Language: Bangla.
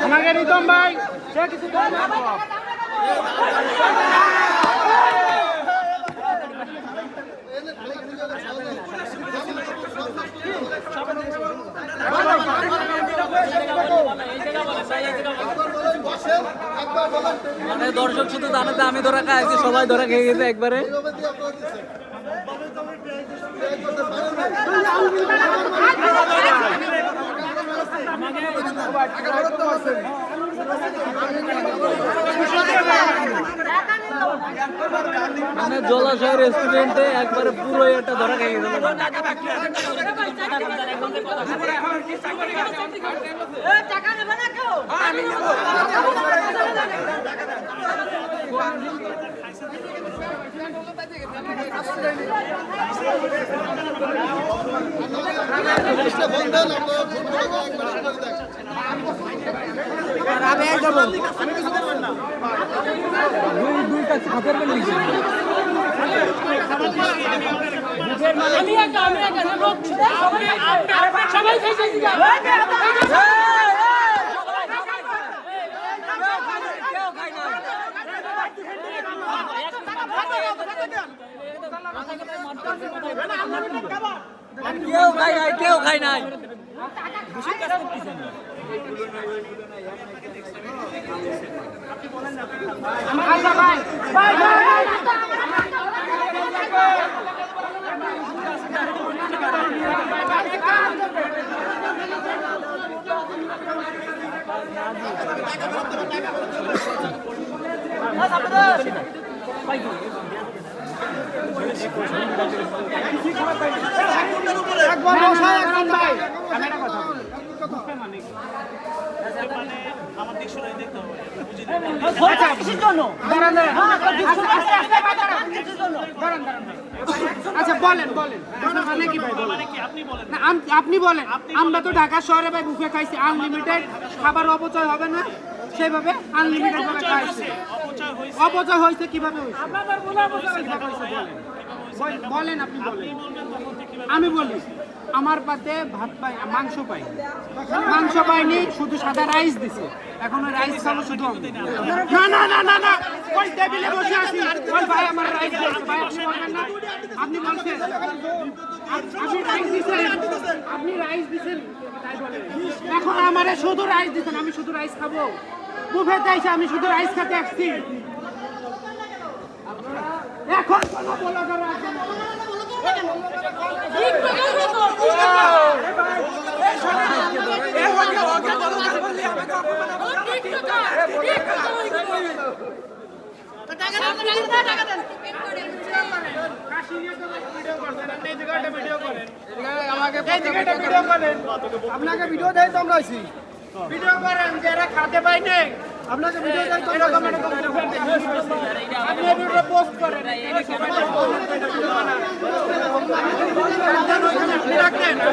আমাকে নিতম ভাই সে কিছু মানে দর্শক শুধু জানে যে আমি ধরা খাইছি, সবাই ধরা খেয়ে গেছে একবারে। মানে জলাশয় রেস্টুরেন্টে একবারে পুরো এটা ধরা খেয়ে গেছে। কেউ খাই নাই। আচ্ছা বলেন বলেন মানে কি ভাই? আপনি বলেন। আমরা তো ঢাকা শহরে ভাই বুফে খাইছি, আনলিমিটেড খাবার অপচয় হবে না, সেভাবে আনলিমিটেড ভাবে খাইছি। অপচয় হয়েছে কিভাবে হয়েছে বলেন, আপনি বলেন। আমি বলি, আমার পাতে ভাত পাই, মাংস পাই, মাংস পাইনি, শুধু সাদা রাইস দিছে। এখন ওই রাইস খাবো শুধু আমি। না না না না না, ওই টেবিলে বসে আছি, ওই ভাই আমার রাইস দিয়েছে। ভাই আপনি বলবেন না? আপনি বলছেন আপনি রাইস দিছেন, আপনি রাইস দিছেন, তাই বলেন। এখন আমারে শুধু রাইস দিছেন, আমি শুধু রাইস খাবো? বুফেতে এসে আমি শুধু রাইস খেতে আসছি। এখন কোনো বলা যাবে না। আপনাকে ভিডিও দেয় তো আমরা আছি, ভিডিও করেন যারা খাতে পাই নাই, আপনাকে ভিডিও দেয় তো এরকম এরকম আপনি ভিডিও পোস্ট করেন, রাখেন।